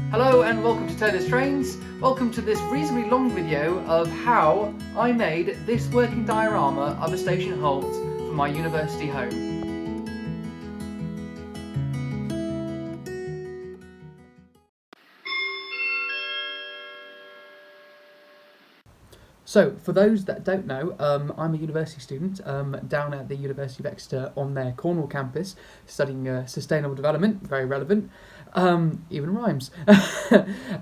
Hello and welcome to Turner's Trains. Welcome to this reasonably long video of how I made this working diorama of a station halt for my university home. So, for those that don't know, I'm a university student down at the University of Exeter on their Cornwall campus, studying sustainable development, very relevant, even rhymes.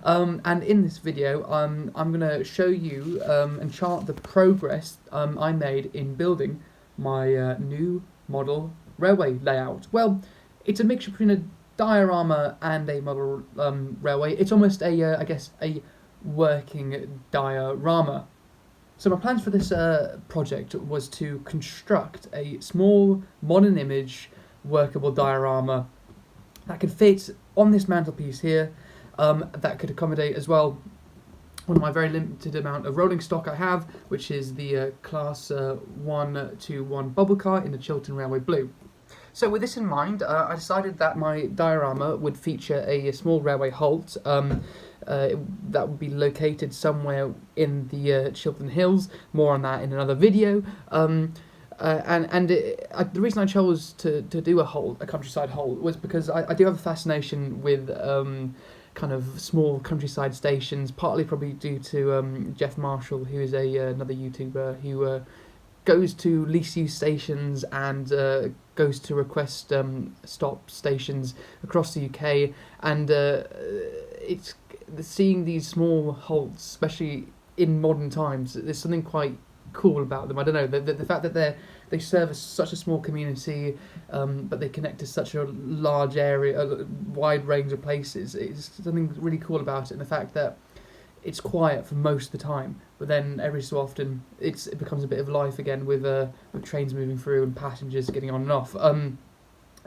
And in this video, I'm going to show you and chart the progress I made in building my new model railway layout. Well, it's a mixture between a diorama and a model railway. It's almost a, I guess, a working diorama. So my plans for this project was to construct a small modern image workable diorama that could fit on this mantelpiece here, that could accommodate as well one of my very limited amount of rolling stock I have, which is the Class 121 bubble car in the Chiltern Railway Blue. So with this in mind, I decided that my diorama would feature a small railway halt that would be located somewhere in the Chiltern Hills. More on that in another video. The reason I chose to do a countryside halt was because I do have a fascination with kind of small countryside stations, partly probably due to Jeff Marshall, who is another YouTuber who goes to lease use stations and goes to request stop stations across the UK, and it's seeing these small halts, especially in modern times. There's something quite cool about them. I don't know, the fact that they serve such a small community, but they connect to such a large area, a wide range of places. It's something really cool about it, and the fact that it's quiet for most of the time, but then every so often it becomes a bit of life again with trains moving through and passengers getting on and off.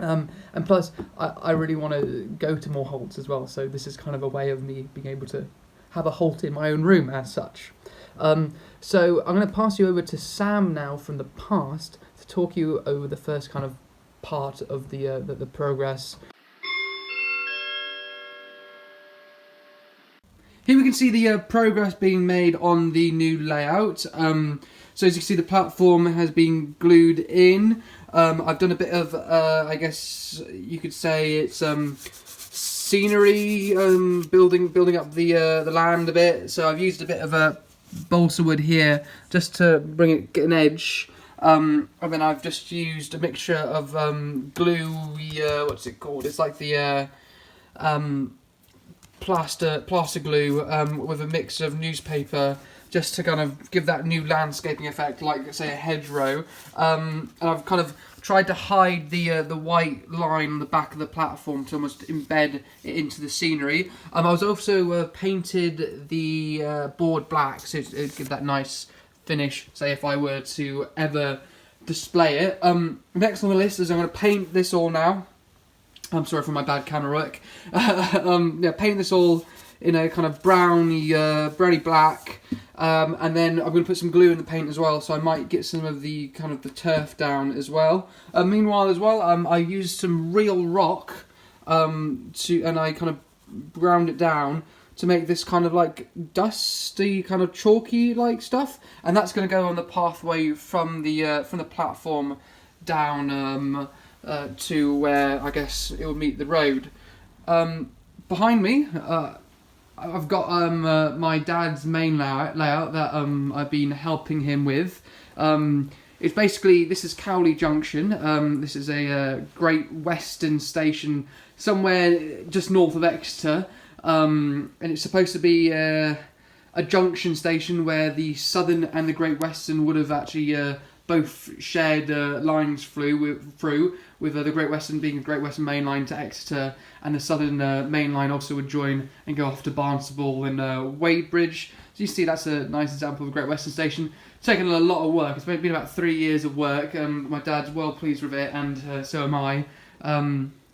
And plus, I really want to go to more halts as well, so this is kind of a way of me being able to have a halt in my own room as such. So I'm going to pass you over to Sam now from the past to talk you over the first kind of part of the progress. Here we can see the progress being made on the new layout. So as you can see, the platform has been glued in. I've done a bit of, I guess you could say it's scenery, building up the land a bit. So I've used a bit of balsa wood here just to get an edge. And then I've just used a mixture of glue. What's it called? It's like the plaster glue with a mix of newspaper, just to kind of give that new landscaping effect, like say a hedgerow. And I've kind of tried to hide the white line on the back of the platform to almost embed it into the scenery. I was also painted the board black, so it'd give that nice finish, say if I were to ever display it. Next on the list is I'm going to paint this all now. I'm sorry for my bad camera work. Paint this all in a kind of browny black, and then I'm going to put some glue in the paint as well, so I might get some of the kind of the turf down as well. Meanwhile as well, I used some real rock and I kind of ground it down to make this kind of like dusty, kind of chalky like stuff, and that's going to go on the pathway from the platform down to where I guess it will meet the road. Behind me, I've got my dad's main layout that I've been helping him with. It's basically, this is Cowley Junction. This is a Great Western station somewhere just north of Exeter, and it's supposed to be a junction station where the Southern and the Great Western would have actually both shared lines through, with the Great Western being a Great Western main line to Exeter, and the Southern main line also would join and go off to Barnstaple and Wadebridge. So you see, that's a nice example of a Great Western station. It's taken a lot of work. It's been about 3 years of work. My dad's well pleased with it, and so am I.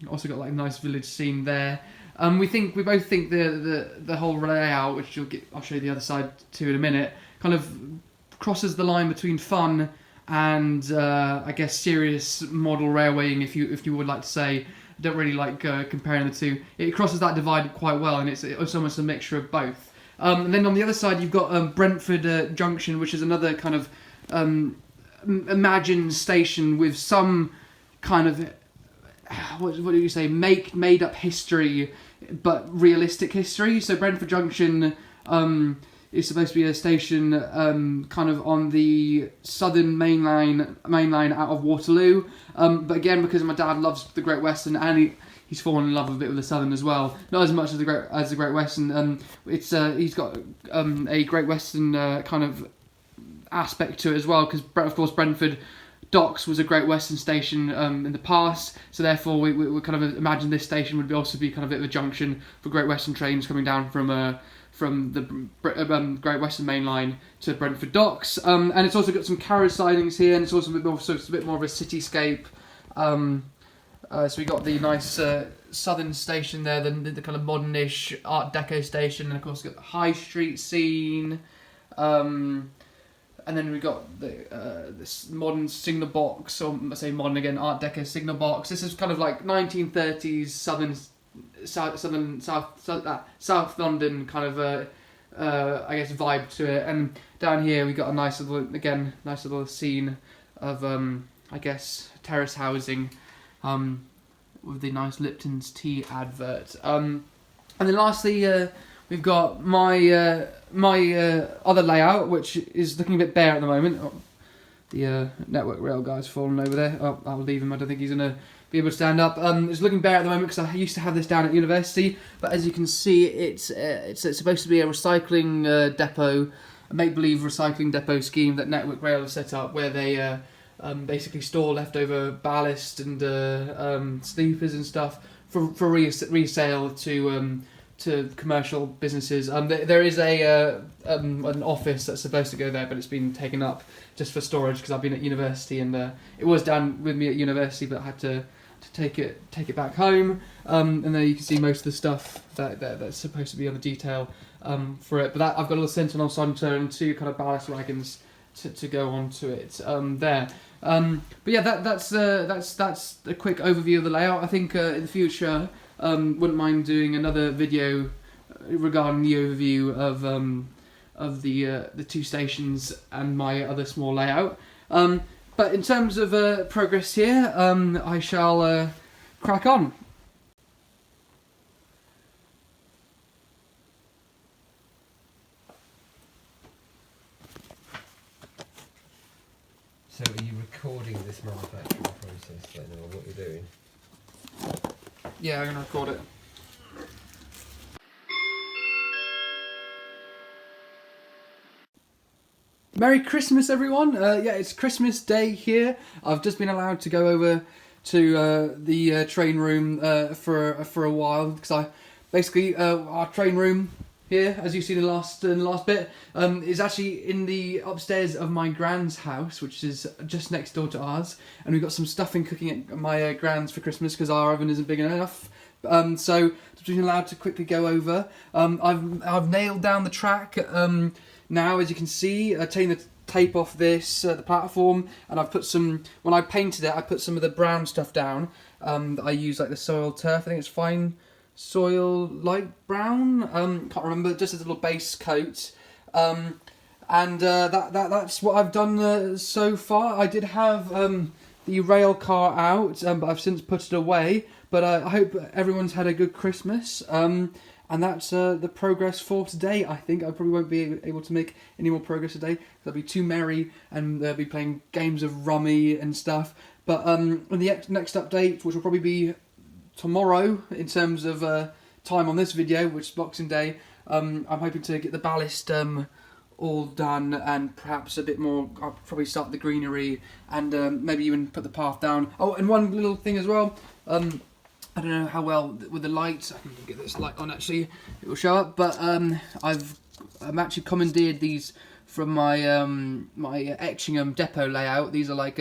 Also got like a nice village scene there. We both think the whole layout, which I'll show you the other side too in a minute, kind of crosses the line between fun and I guess serious model railwaying, if you would like to say. don't really like comparing the two. It crosses that divide quite well, and it's almost a mixture of both. And then on the other side, you've got Brentford Junction, which is another kind of imagined station with some kind of what do you say, made up history, but realistic history. So Brentford Junction is supposed to be a station kind of on the southern main line out of Waterloo. But again, because my dad loves the Great Western, and he's fallen in love a bit with the Southern as well. Not as much as the Great Western. He's got a Great Western kind of aspect to it as well, because of course Brentford Docks was a Great Western station in the past, so therefore we kind of imagine this station would also be kind of a bit of a junction for Great Western trains coming down from the Great Western Main Line to Brentford Docks. And it's also got some carriage sidings here, and it's also a bit more of a cityscape. So we got the nice southern station there, the kind of modernish Art Deco station, and of course we got the High Street scene. And then we got this modern signal box, or I say modern again, Art Deco signal box. This is kind of like 1930s South London kind of I guess vibe to it. And down here we got a nice little scene of I guess terrace housing with the nice Lipton's tea advert. And then lastly, we've got my other layout, which is looking a bit bare at the moment. Oh, the Network Rail guy's fallen over there. Oh, I'll leave him. I don't think he's going to be able to stand up. It's looking bare at the moment because I used to have this down at university. But as you can see, it's supposed to be a recycling depot, a make-believe recycling depot scheme that Network Rail have set up, where they basically store leftover ballast and sleepers and stuff for resale to commercial businesses. There is an office that's supposed to go there, but it's been taken up just for storage because I've been at university, and it was down with me at university, but I had to take it back home. And there you can see most of the stuff that's supposed to be on the detail for it. But I've got a little Sentinel Sonata and 2 kind of ballast wagons to go onto it there. But yeah, that's a quick overview of the layout. I think in the future, wouldn't mind doing another video regarding the overview of the 2 stations and my other small layout. But in terms of progress here, I shall crack on. So are you recording this manufacturing process then, or what you're doing? Yeah, I'm going to record it. Merry Christmas, everyone! Yeah, it's Christmas Day here. I've just been allowed to go over to the train room for a while, because I basically our train room here, as you've seen in the last bit, is actually in the upstairs of my grand's house, which is just next door to ours, and we've got some stuffing cooking at my grand's for Christmas because our oven isn't big enough. So I've been allowed to quickly go over. I've nailed down the track now, as you can see. Taking the tape off the platform, and I've put when I painted it, I put some of the brown stuff down. I use like the soil turf. I think it's fine soil light brown, can't remember, just a little base coat, and that's what I've done so far. I did have the rail car out, but I've since put it away. But I hope everyone's had a good Christmas, and that's the progress for today. I think I probably won't be able to make any more progress today because I'll be too merry and they'll be playing games of rummy and stuff. But in the next update, which will probably be tomorrow in terms of time on this video, which is Boxing Day, I'm hoping to get the ballast all done, and perhaps a bit more. I'll probably start the greenery and maybe even put the path down. Oh, and one little thing as well. I don't know how well with the lights. I can get this light on. Actually, it will show up. But I've actually commandeered these from my my Etchingham depot layout. These are like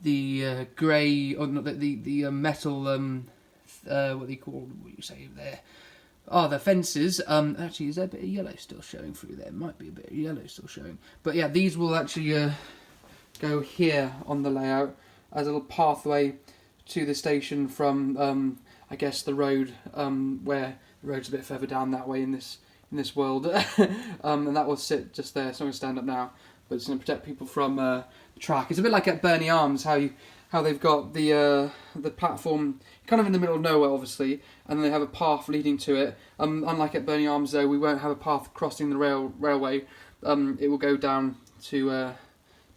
the grey, or not the metal. What do you call? What do you say there? Oh, the fences. Actually, is there a bit of yellow still showing through there? Might be a bit of yellow still showing. But yeah, these will actually go here on the layout as a little pathway to the station from I guess the road where the road's a bit further down that way in this world, and that will sit just there. So I'm going to stand up now, but it's going to protect people from the track. It's a bit like at Burnley Arms, how they've got the platform kind of in the middle of nowhere, obviously, and then they have a path leading to it. Unlike at Burnley Arms, though, we won't have a path crossing the railway. It will go down to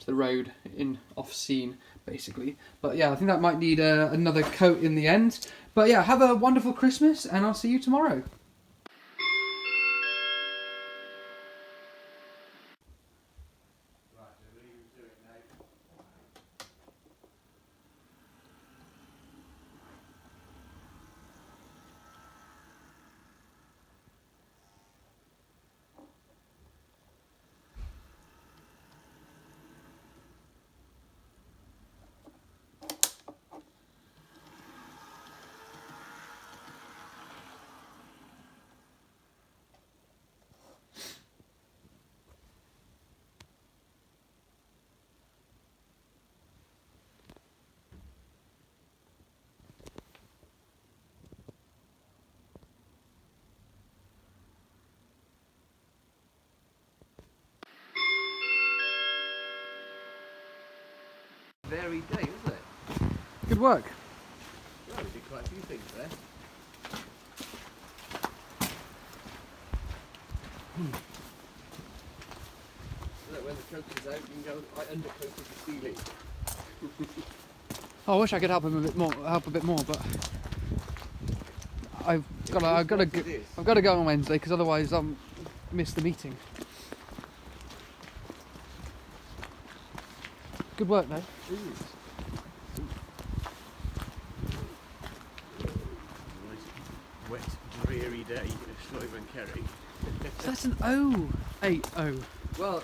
the road in off scene, basically. But yeah, I think that might need another coat in the end. But yeah, have a wonderful Christmas, and I'll see you tomorrow. Varied day, wasn't it? Good work. Well, we did quite a few things there. Look, when the coach is out, you can go undercoat the ceiling. I wish I could help him a bit more, but I've got to go on Wednesday because otherwise I'll miss the meeting. Good work, though. Wet, dreary day at Schleiman Kerry. So that's an 080. Well,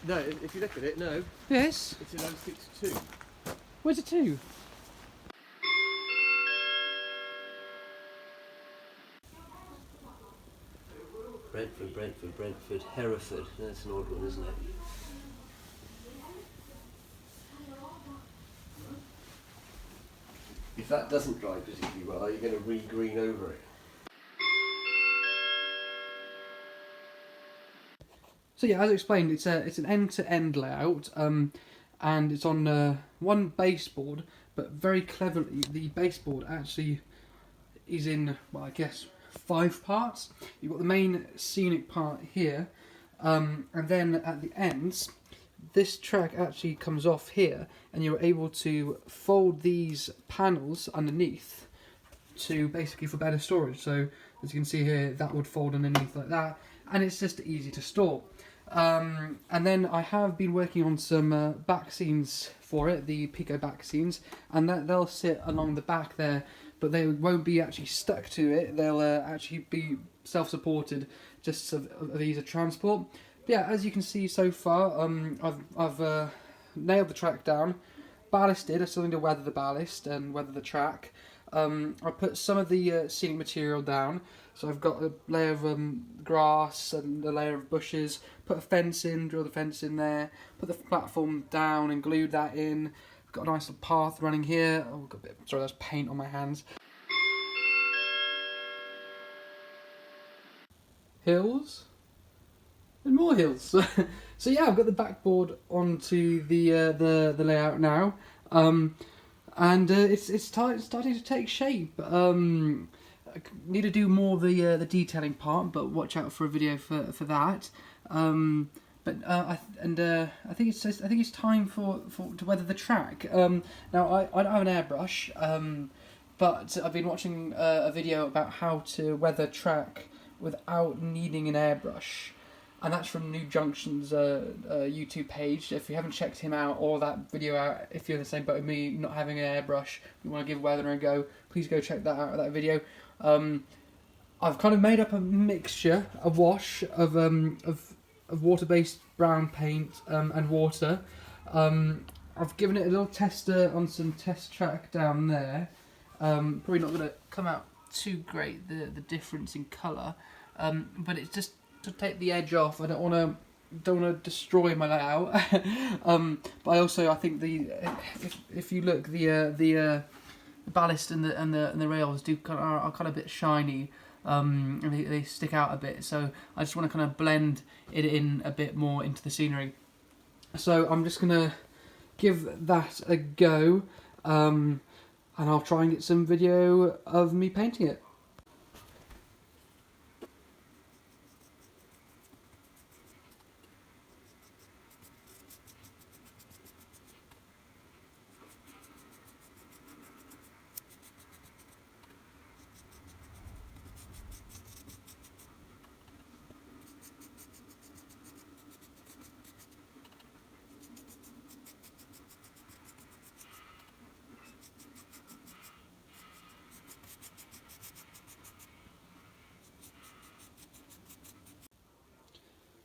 no, if you look at it, no, Yes. it's an 062. Where's it to? Brentford, Hereford. That's an odd one, isn't it? If that doesn't dry particularly well, are you going to re-green over it? So yeah, as explained, it's an end-to-end layout, and it's on one baseboard, but very cleverly, the baseboard actually is in, well, I guess 5 parts. You've got the main scenic part here, and then at the ends, this track actually comes off here, and you're able to fold these panels underneath to basically for better storage. So as you can see here, that would fold underneath like that, and it's just easy to store. And then I have been working on some back scenes for it, the Pico back scenes, and they'll sit along the back there, but they won't be actually stuck to it. They'll actually be self-supported, just of ease of transport. But yeah, as you can see so far, I've nailed the track down, ballasted. I still need to weather the ballast and weather the track. I put some of the scenic material down, so I've got a layer of grass and a layer of bushes, put a fence in, drill the fence in there, put the platform down and glued that in. I've got a nice little path running here. Oh, got a bit, sorry, there's paint on my hands. Hills and more hills. So yeah, I've got the backboard onto the layout now. And it's starting to take shape. I need to do more of the detailing part, but watch out for a video for that. I think it's time to weather the track. Now I don't have an airbrush, but I've been watching a video about how to weather track without needing an airbrush. And that's from New Junction's YouTube page. If you haven't checked him out or that video out, if you're in the same boat with me, not having an airbrush, you want to give weather a go, please go check that out, that video. I've kind of made up a mixture, a wash of water-based brown paint and water. I've given it a little tester on some test track down there. Probably not going to come out too great, the difference in colour, but it's just to take the edge off. I don't want to destroy my layout. But I think if you look, the ballast and the rails are kind of a bit shiny. And they stick out a bit, so I just want to kind of blend it in a bit more into the scenery. So I'm just gonna give that a go, and I'll try and get some video of me painting it.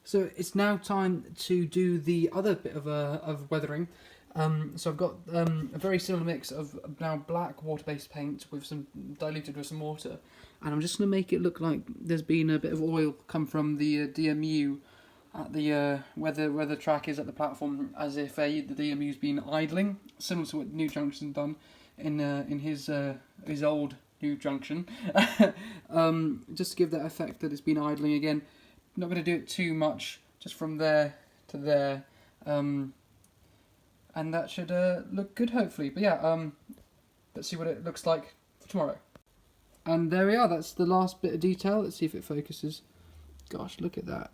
So it's now time to do the other bit of weathering. So I've got a very similar mix of now black water-based paint with some diluted with some water, and I'm just going to make it look like there's been a bit of oil come from the DMU at the where the track is at the platform, as if the DMU's been idling, similar to what New Junction done in his old New Junction, just to give that effect that it's been idling again. Not going to do it too much, just from there to there, and that should look good hopefully. But yeah, let's see what it looks like for tomorrow. And there we are, that's the last bit of detail. Let's see if it focuses. Gosh, look at that.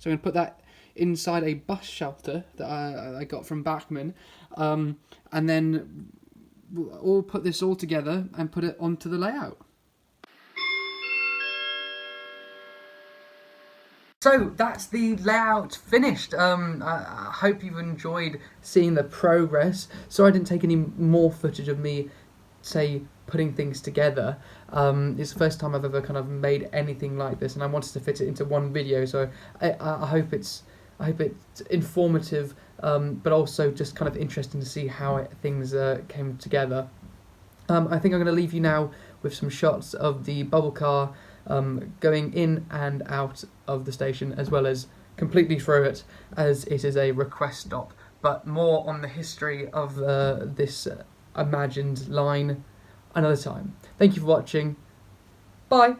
So I'm going to put that inside a bus shelter that I got from Bachmann, and then we'll put this all together and put it onto the layout. So that's the layout finished. I hope you've enjoyed seeing the progress. Sorry I didn't take any more footage of me, say, putting things together. It's the first time I've ever kind of made anything like this, and I wanted to fit it into one video. So I hope it's informative, but also just kind of interesting to see how things came together. I think I'm going to leave you now with some shots of the bubble car going in and out of the station, as well as completely through it, as it is a request stop, but more on the history of this imagined line another time. Thank you for watching. Bye.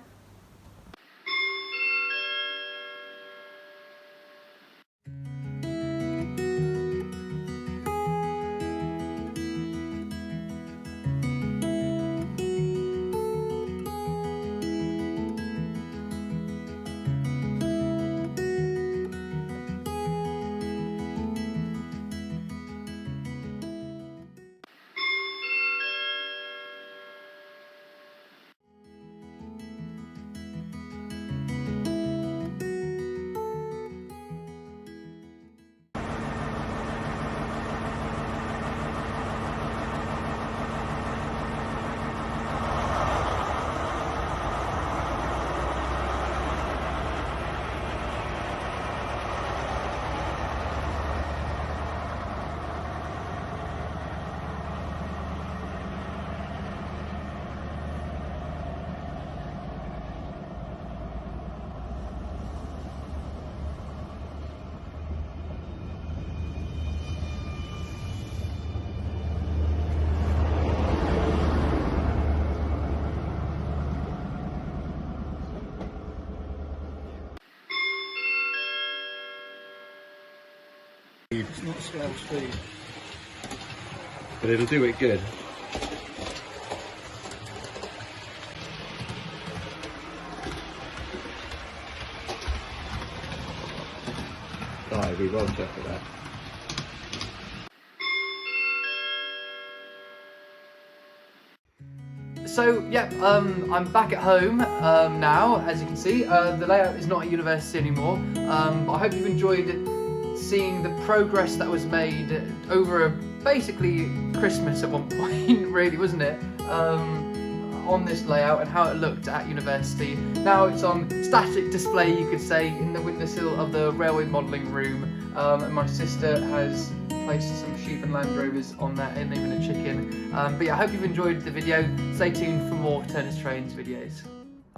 It's not scale speed. But it'll do it good. Oh, we will check for that. So yeah, I'm back at home now. As you can see, the layout is not at university anymore. But I hope you've enjoyed seeing the progress that was made over basically Christmas at one point, really, wasn't it? On this layout and how it looked at university. Now it's on static display, you could say, in the windowsill of the railway modelling room. And my sister has placed some sheep and Land Rovers on there, and even a chicken. But yeah, I hope you've enjoyed the video. Stay tuned for more Turners Trains videos.